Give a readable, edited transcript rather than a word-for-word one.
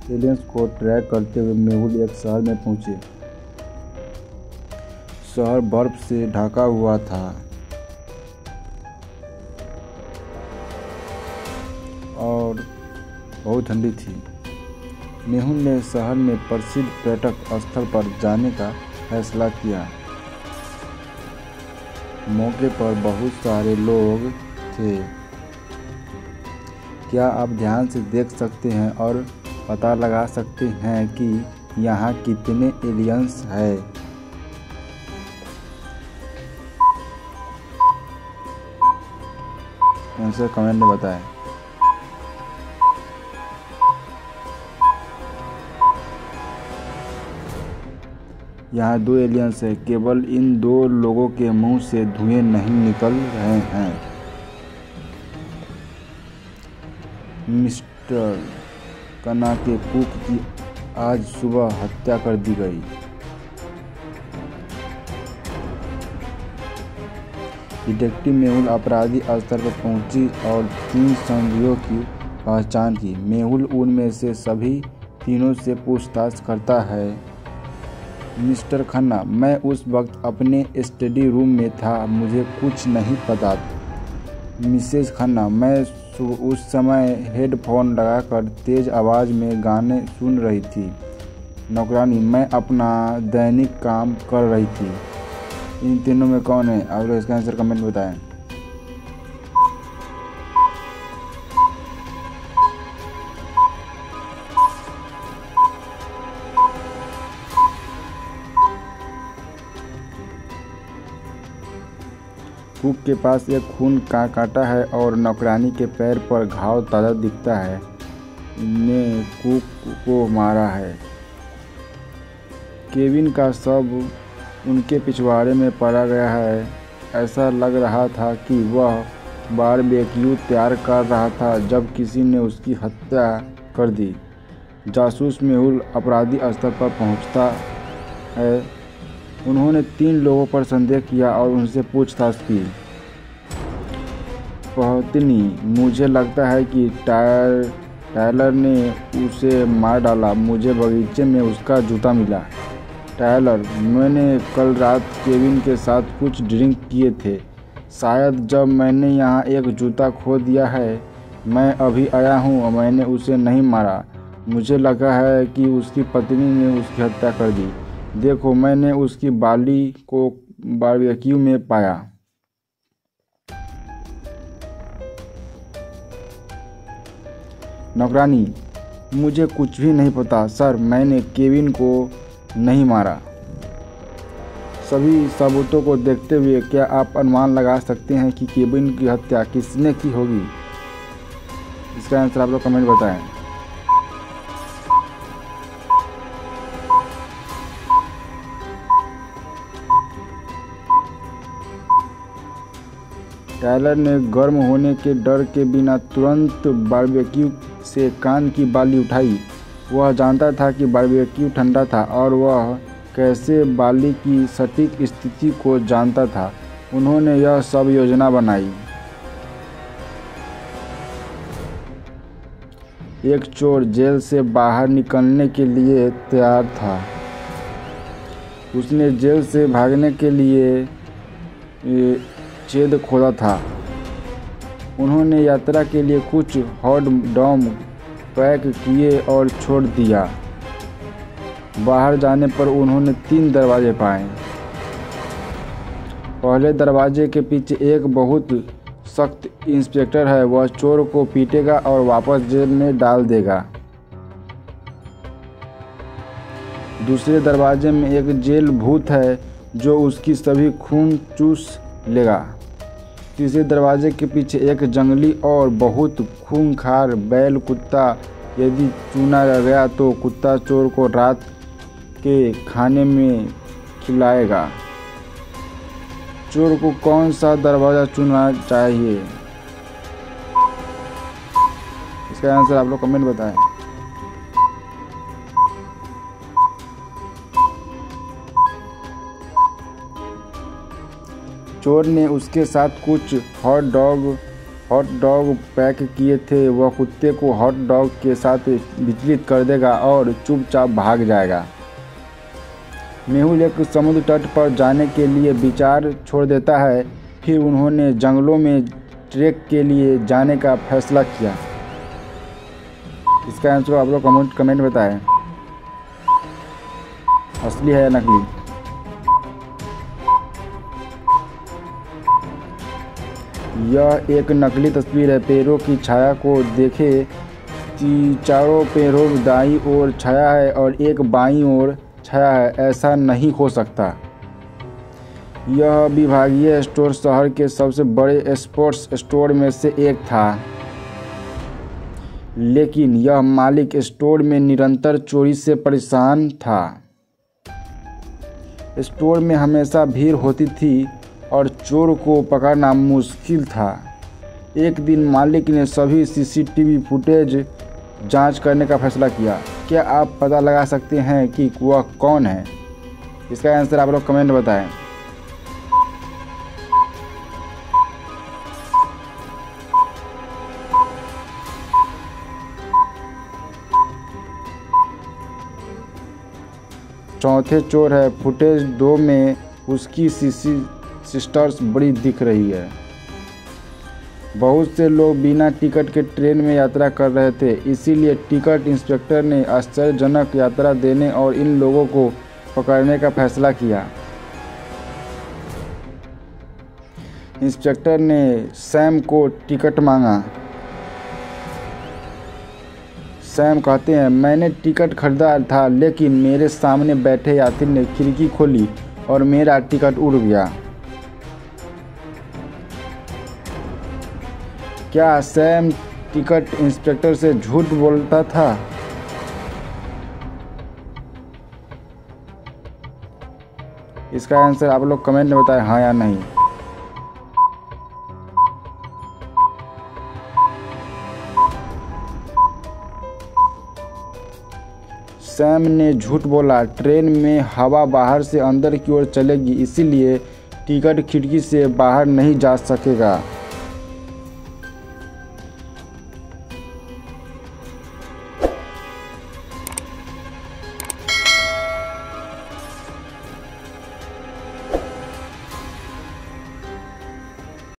Aliens को track करते हुए मेहुल एक शहर में पहुंचे। शहर बर्फ से ढका हुआ था और बहुत ठंडी थी। मेहुल ने शहर में प्रसिद्ध पर्यटक स्थल पर जाने का फैसला किया। मौके पर बहुत सारे लोग थे। क्या आप ध्यान से देख सकते हैं और पता लगा सकते हैं कि यहाँ कितने एलियंस हैं? आंसर कमेंट में बताएं। यहाँ 2 एलियंस हैं। केवल इन 2 लोगों के मुंह से धुएं नहीं निकल रहे हैं। मिस्टर कनाके कुक की आज सुबह हत्या कर दी गई। डिटेक्टिव मेहुल अपराधी स्थल पर पहुंची और 3 संदिग्धों की पहचान की। मेहुल उनमें से सभी तीनों से पूछताछ करता है। मिस्टर खन्ना, मैं उस वक्त अपने स्टडी रूम में था, मुझे कुछ नहीं पता। मिसेस खन्ना, मैं उस समय हेडफोन लगाकर तेज आवाज़ में गाने सुन रही थी। नौकरानी, मैं अपना दैनिक काम कर रही थी। इन तीनों में कौन है? आप लोग इसका आंसर कमेंट में बताएं। कुक के पास एक खून का कांटा है और नौकरानी के पैर पर घाव ताज़ा दिखता है। इनने कुक को मारा है। केविन का शव उनके पिछवाड़े में पड़ा गया है। ऐसा लग रहा था कि वह बारबेक्यू तैयार कर रहा था जब किसी ने उसकी हत्या कर दी। जासूस मेहुल अपराधी स्थल पर पहुंचता है। उन्होंने 3 लोगों पर संदेह किया और उनसे पूछताछ की। पत्नी, मुझे लगता है कि टायलर ने उसे मार डाला। मुझे बगीचे में उसका जूता मिला। टायलर, मैंने कल रात केविन के साथ कुछ ड्रिंक किए थे। शायद जब मैंने यहाँ एक जूता खो दिया है। मैं अभी आया हूँ और मैंने उसे नहीं मारा। मुझे लगा है कि उसकी पत्नी ने उसकी हत्या कर दी। देखो, मैंने उसकी बाली को बारबेक्यू में पाया। नौकरानी, मुझे कुछ भी नहीं पता सर, मैंने केविन को नहीं मारा। सभी सबूतों को देखते हुए क्या आप अनुमान लगा सकते हैं कि केविन की हत्या किसने की होगी? इसका आंसर आप लोग कमेंट बताएं। टायलर ने गर्म होने के डर के बिना तुरंत बारबेक्यू से कान की बाली उठाई। वह जानता था कि बारबेक्यू ठंडा था और वह कैसे बाली की सटीक स्थिति को जानता था। उन्होंने यह सब योजना बनाई। एक चोर जेल से बाहर निकलने के लिए तैयार था। उसने जेल से भागने के लिए छेद खोदा था। उन्होंने यात्रा के लिए कुछ हॉट डॉग पैक किए और छोड़ दिया। बाहर जाने पर उन्होंने 3 दरवाजे पाए। पहले दरवाजे के पीछे एक बहुत सख्त इंस्पेक्टर है। वह चोर को पीटेगा और वापस जेल में डाल देगा। दूसरे दरवाजे में एक जेल भूत है जो उसकी सभी खून चूस लेगा। तीसरे दरवाजे के पीछे एक जंगली और बहुत खूंखार बैल कुत्ता। यदि चुना गया तो कुत्ता चोर को रात के खाने में खिलाएगा। चोर को कौन सा दरवाज़ा चुनना चाहिए? इसका आंसर आप लोग कमेंट बताएं। चोर ने उसके साथ कुछ hot dog hot dog pack किए थे वह कुत्ते को हॉट डॉग के साथ विचलित कर देगा और चुपचाप भाग जाएगा। मेहुल एक समुद्र तट पर जाने के लिए विचार छोड़ देता है। फिर उन्होंने जंगलों में ट्रेक के लिए जाने का फैसला किया। इसका आंसर आप लोग कमेंट बताएं, असली है या नकली। यह एक नकली तस्वीर है। पेड़ों की छाया को देखे, चारों पेड़ों दाईं ओर छाया है और एक बाईं ओर छाया है, ऐसा नहीं हो सकता। यह विभागीय स्टोर शहर के सबसे बड़े स्पोर्ट्स स्टोर में से एक था, लेकिन यह मालिक स्टोर में निरंतर चोरी से परेशान था। स्टोर में हमेशा भीड़ होती थी और चोर को पकड़ना मुश्किल था। एक दिन मालिक ने सभी सीसीटीवी फुटेज जांच करने का फैसला किया। क्या आप पता लगा सकते हैं कि वह कौन है? इसका आंसर आप लोग कमेंट बताएं। चौथे चोर है। फुटेज 2 में उसकी सिस्टर्स बड़ी दिख रही है। बहुत से लोग बिना टिकट के ट्रेन में यात्रा कर रहे थे, इसीलिए टिकट इंस्पेक्टर ने आश्चर्यजनक यात्रा देने और इन लोगों को पकड़ने का फैसला किया। इंस्पेक्टर ने सैम को टिकट मांगा। सैम कहते हैं, मैंने टिकट खरीदा था, लेकिन मेरे सामने बैठे यात्री ने खिड़की खोली और मेरा टिकट उड़ गया। क्या सैम टिकट इंस्पेक्टर से झूठ बोलता था? इसका आंसर आप लोग कमेंट में बताएं, हाँ या नहीं। सैम ने झूठ बोला। ट्रेन में हवा बाहर से अंदर की ओर चलेगी, इसीलिए टिकट खिड़की से बाहर नहीं जा सकेगा।